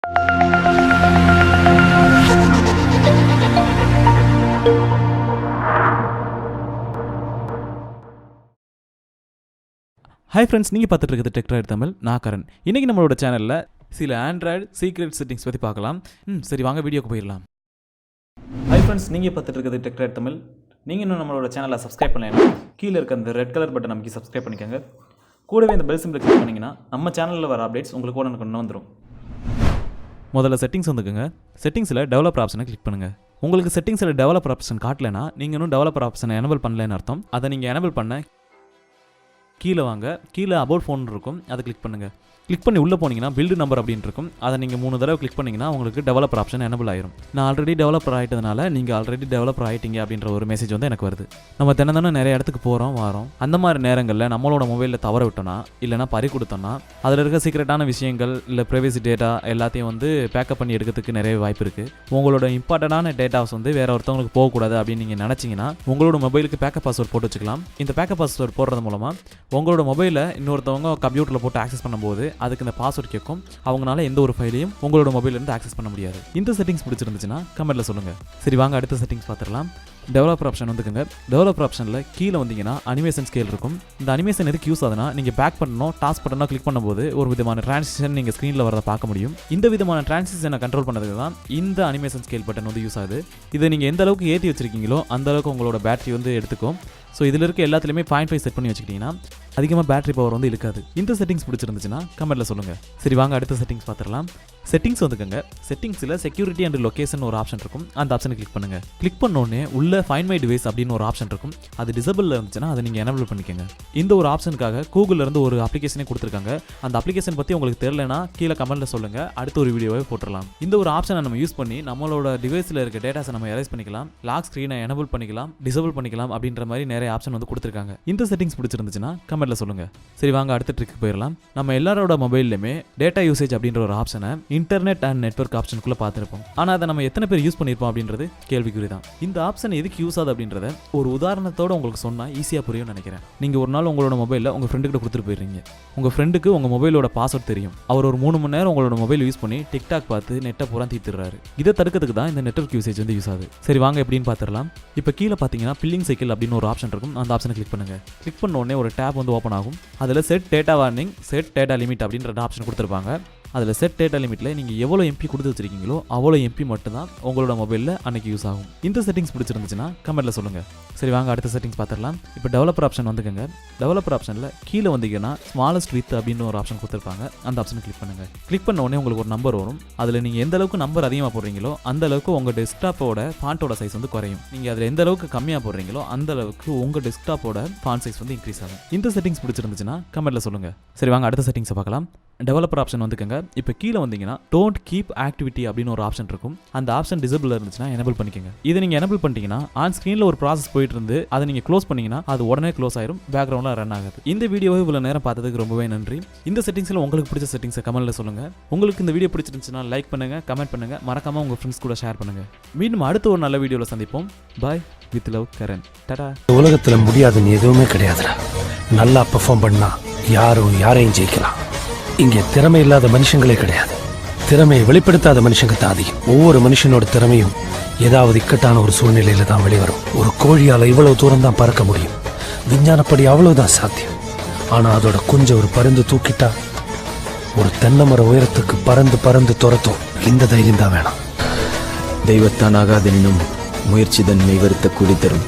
Hi friends, நீங்கள் பார்த்துட்டு இருக்கிறது டெக்ராய்டு தமிழ். நான் கரண். இன்றைக்கி நம்மளோட சேனலில் சில ஆண்ட்ராய்டு சீக்ரெட் செட்டிங்ஸ் பற்றி பார்க்கலாம். சரி வாங்க வீடியோக்கு போயிடலாம். ஹாய் ஃப்ரெண்ட்ஸ், நீங்கள் பார்த்துட்டு இருக்கிறது டெக்ராய்டு தமிழ். நீங்கள் இன்னும் நம்மளோட சேனலை சப்ஸ்கிரைப் பண்ணலைன்னா கீழே இருக்க அந்த ரெட் கலர் பட்டன் நமக்கு சப்ஸ்கிரைப் பண்ணிக்கோங்க. கூடவே இந்த பெல் சிம்பிளை கிளிக் பண்ணிங்கன்னா நம்ம சேனலில் வர அப்டேட்ஸ் உங்களுக்கு உடனுக்குன்னு வந்துடும். முதல்ல செட்டிங்ஸ் வந்துக்குங்க. செட்டிங்ஸில் டெவலப்பர் ஆப்ஷனை கிளிக் பண்ணுங்கள். உங்களுக்கு செட்டிங்ஸில் டெவலப்பர் ஆப்ஷன் காட்டலைன்னா நீங்கள் இன்னும் டெவலப்பர் ஆப்ஷனை எனேபிள் பண்ணலன்னு அர்த்தம். அதை நீங்கள் எனேபிள் பண்ண கீழே வாங்க. கீழே அபவுட் ஃபோன் இருக்கும், அதை கிளிக் பண்ணுங்கள். கிளிக் பண்ணி உள்ளே போனீங்கன்னா பில்டு நம்பர் அப்படின்னு இருக்கும். அதை நீங்கள் 3 தடவை கிளிக் பண்ணிங்கன்னா உங்களுக்கு டெவலப்பர் ஆப்ஷன் எனேபிள் ஆயிரும். நான் ஆல்ரெடி டெவலப்பர் ஆகிட்டதுனால நீங்கள் ஆல்ரெடி டெவலப்பர் ஆகிட்டீங்க அப்படின்ற ஒரு மெசேஜ் வந்து எனக்கு வருது. நம்ம தினம் நிறைய இடத்துக்கு போகிறோம் வரோம். அந்த மாதிரி நேரங்களில் நம்மளோட மொபைலில் தவற விட்டோன்னா இல்லைனா பறி கொடுத்தோன்னா அதில் இருக்க சீக்ரெட்டான விஷயங்கள் இல்லை ப்ரைவசி டேட்டா எல்லாத்தையும் வந்து பேக்கப் பண்ணி எடுக்கிறதுக்கு நிறைய வாய்ப்பு இருக்குது. உங்களோட இம்பார்ட்டண்டான டேட்டாஸ் வந்து வேறு ஒருத்தவங்களுக்கு போகக்கூடாது அப்படின்னு நீங்கள் நினச்சிங்கன்னா உங்களோட மொபைலுக்கு பேக்கப் பாஸ்வேர்ட் போட்டு வச்சுக்கலாம். இந்த பேக்கப் பாஸ்வேர்ட் போடுறது மூலமாக உங்களோட மொபைலில் இன்னொருத்தவங்க கம்ப்யூட்டரில் போட்டு ஆக்சஸ் பண்ணும்போது அதுக்கு இந்த பாஸ்வேர்ட் கேட்கும். அவங்களால எந்த ஒரு ஃபைலையும் உங்களோட மொபைலிருந்து ஆக்சஸ் பண்ண முடியாது. இந்த செட்டிங்ஸ் பிடிச்சிருந்துச்சுன்னா கமெண்ட்டில் சொல்லுங்கள். சரி வாங்க அடுத்த செட்டிங்ஸ் பார்த்துடலாம். Developer option வந்துக்குங்க. டெவலப்பர் ஆப்ஷனில் கீழே வந்தீங்கன்னா அனிமேஷன் ஸ்கேல் இருக்கும். இந்த அனிமேஷன் எதுக்கு யூஸ் ஆகுதுன்னா நீங்கள் பேக் பண்ணணும் டாஸ் பட்டனா கிளிக் பண்ணும்போது ஒரு விதமான டிரான்சிஷன் நீங்கள் ஸ்க்ரீனில் வரதை பார்க்க முடியும். இந்த விதமான டிரான்சிஷனை கண்ட்ரோல் பண்ணதுக்கு தான் இந்த அனிமேஷன் ஸ்கேல் பட்டன் வந்து யூஸ் ஆகுது. இதை நீங்கள் எந்த அளவுக்கு ஏற்றி வச்சிருக்கீங்களோ அந்த அளவுக்கு உங்களோட பேட்டரி வந்து எடுத்துக்கும். ஸோ இதில் இருக்க எல்லாத்துலேயுமே 0.5 செட் பண்ணி வச்சுக்கிட்டிங்கன்னா அதிகமாக பேட்டரி பவர் வந்து இழுக்காது. இந்த செட்டிங்ஸ் பிடிச்சிருந்துச்சுன்னா கமெண்ட்டில் சொல்லுங்கள். சரி வாங்க அடுத்த செட்டிங்ஸ் பார்த்துடலாம். செட்டிங்ஸ் வந்துக்கங்க. செட்டிங்ஸில் செக்யூரிட்டி அண்ட் லொகேஷன் ஒரு ஆப்ஷன் இருக்கும். அந்த ஆப்ஷனை கிளிக் பண்ணுங்கள். கிளிக் பண்ணோடனே உள்ள ஃபைண்ட் மை டிவைஸ் அப்படின்னு ஒரு ஆப்ஷன் இருக்கும். அது டிசபிளில் இருந்துச்சுன்னா அதை நீங்கள் எனேபிள் பண்ணிக்கோங்க. இந்த ஒரு ஆப்ஷனுக்காக கூகுளிலேருந்து ஒரு அப்ளிகேஷனே கொடுத்துருக்காங்க. அந்த அப்ளிகேஷன் பற்றி உங்களுக்கு தெரியலனா கீழே கமெண்ட்டில் சொல்லுங்கள். அடுத்த ஒரு வீடியோவை போட்டுடலாம். இந்த ஒரு ஆப்ஷனை நம்ம யூஸ் பண்ணி நம்மளோட டிவைஸில் இருக்க டேட்டாஸை நம்ம எரேஸ் பண்ணிக்கலாம், லாக் ஸ்க்ரீனை எனேபிள் பண்ணிக்கலாம், டிசபிள் பண்ணிக்கலாம் அப்படின்ற மாதிரி நிறைய ஆப்ஷன் வந்து கொடுத்துருக்காங்க. இந்த செட்டிங்ஸ் பிடிச்சிருந்துச்சுன்னா கமெண்ட்டில் சொல்லுங்கள். சரி வாங்க அடுத்த ட்ரிக்கு போயிடலாம். நம்ம எல்லாரோட மொபைல்லையுமே டேட்டா யூசேஜ் அப்படின்ற ஒரு ஆப்ஷனை இன்டர்நெட் அண்ட் நெட்வொர்க் ஆப்ஷனுக்குள்ள பார்த்துருப்போம். ஆனால் அதை நம்ம எத்தனை பேர் யூஸ் பண்ணியிருப்போம் அப்படின்றது கேள்விக்குறி தான். இந்த ஆப்ஷன் எதுக்கு யூஸ் ஆகுது அப்படின்றத ஒரு உதாரணத்தோட உங்களுக்கு சொன்னால் ஈஸியாக புரியும்னு நினைக்கிறேன். நீங்கள் ஒரு நாள் உங்களோட மொபைலில் உங்கள் ஃப்ரெண்டுக்கிட்ட கொடுத்துட்டு போயிடுறீங்க. உங்கள் ஃப்ரெண்டுக்கு உங்கள் மொபைலோட பாஸ்வேர்ட் தெரியும். அவர் ஒரு 3 மணி நேரம் உங்களோட மொபைல் யூஸ் பண்ணி டிக்டாக் பார்த்து நெட்டை பூரா தீர்த்துறாரு. இதை தடுக்கிறதுக்கு தான் இந்த நெட்வொர்க் யூசேஜ் வந்து யூஸ் ஆகுது. சரி வாங்க எப்படின்னு பார்த்துடலாம். இப்போ கீழே பார்த்தீங்கன்னா பில்லிங் சைக்கிள் அப்படின்னு ஒரு ஆப்ஷன் இருக்கும். அந்த ஆப்ஷனை கிளிக் பண்ணுங்க. கிளிக் பண்ண உடனே ஒரு டேப் வந்து ஓப்பன் ஆகும். அதில் set data warning, set data limit அப்படின்ற ஆப்ஷன் கொடுத்துருப்பாங்க. அதில் செட் டேட்டா லிமிட்டில் நீங்கள் எவ்வளோ எம்பி கொடுத்து வச்சிருக்கீங்களோ அவ்வளோ எம்பி மட்டும்தான் உங்களோட மொபைலில் அன்றைக்கி யூஸ் ஆகும். இந்த செட்டிங்ஸ் பிடிச்சிருந்துச்சுன்னா கமெண்ட்டில் சொல்லுங்கள். சரி வாங்க அடுத்த செட்டிங்ஸ் பார்த்துடலாம். இப்போ டெவலப்பர் ஆப்ஷன் வந்துக்கங்க. டெவலப்பர் ஆப்ஷனில் கீழே வந்தீங்கன்னா ஸ்மாலஸ்ட் வித் அப்படின்னு ஒரு ஆப்ஷன் கொடுத்துருப்பாங்க. அந்த ஆப்ஷனை கிளிக் பண்ணுங்கள். கிளிக் பண்ண உடனே உங்களுக்கு ஒரு நம்பர் வரும். அதில் நீங்கள் எந்த அளவுக்கு நம்பர் அதிகமாக போடுறீங்களோ அந்த அளவுக்கு உங்கள் டெஸ்க்டாப்போட ஃபாண்ட்டோட சைஸ் வந்து குறையும். நீங்கள் அதில் எந்த அளவுக்கு கம்மியாக போடுறீங்களோ அந்த அளவுக்கு உங்கள் டெஸ்க்டாப்போட ஃபாண்ட் சைஸ் வந்து இன்க்ரீஸ் ஆகும். இந்த செட்டிங்ஸ் பிடிச்சிருந்துச்சுன்னா கமெண்ட்டில் சொல்லுங்கள். சரி வாங்க அடுத்த செட்டிங்ஸை பார்க்கலாம். டெவலப்பர் ஆப்ஷன் வந்துக்கங்க. இப்போ கீழே வந்தீங்கன்னா டோன்ட் கீப் ஆக்டிவிட்டி அப்படின்னு ஒரு ஆப்ஷன் இருக்கும். அந்த ஆப்ஷன் டிசபிள் இருந்துச்சுன்னா எனேபிள் பண்ணிக்கங்க. இதை நீங்கள் எனேபிள் பண்ணிட்டீங்கன்னா ஆன் ஸ்க்ரீனில் ஒரு ப்ராசஸ் போயிட்டு இருந்து அதை நீங்கள் க்ளோஸ் பண்ணீங்கன்னா அது உடனே க்ளோஸ் ஆயிரும், பேக்ரவுண்டில் ரன் ஆகாது. இந்த வீடியோவை இவ்வளோ நேரம் பார்த்ததுக்கு ரொம்பவே நன்றி. இந்த செட்டிங்ஸில் உங்களுக்கு பிடிச்ச செட்டிங்ஸை கமெண்ட்டில் சொல்லுங்கள். உங்களுக்கு இந்த வீடியோ பிடிச்சிருந்துச்சுன்னா லைக் பண்ணுங்கள், கமெண்ட் பண்ணுங்கள், மறக்காமல் உங்கள் ஃப்ரெண்ட்ஸ் கூட ஷேர் பண்ணுங்கள். மீண்டும் அடுத்த ஒரு நல்ல வீடியோவில் சந்திப்போம். Boy with love Karan. Tata. உலகத்தில் முடியாதுன்னு எதுவுமே கிடையாதுடா. நல்லா பெர்ஃபார்ம் பண்ணா யாரையும் ஜெயிக்கலாம். இங்கே திறமை இல்லாத மனுஷங்களே கிடையாது. திறமையை வெளிப்படுத்தாத மனுஷங்க தான் அதிகம். ஒவ்வொரு மனுஷனோட திறமையும் ஏதாவது இக்கட்டான ஒரு சூழ்நிலையில தான் வெளிவரும். ஒரு கோழியால இவ்வளவு தூரம் தான் பறக்க முடியும். விஞ்ஞானப்படி அவ்வளவுதான் சாத்தியம். ஆனா அதோட கொஞ்சம் ஒரு பருந்து தூக்கிட்டா ஒரு தென்னை மர உயரத்துக்கு பறந்து பறந்து துரத்தும். இந்த தைரியம் தான் வேணும். தெய்வத்தான் ஆகாதெனினும் முயற்சி தன்மை வருத்த கூலி தரும்.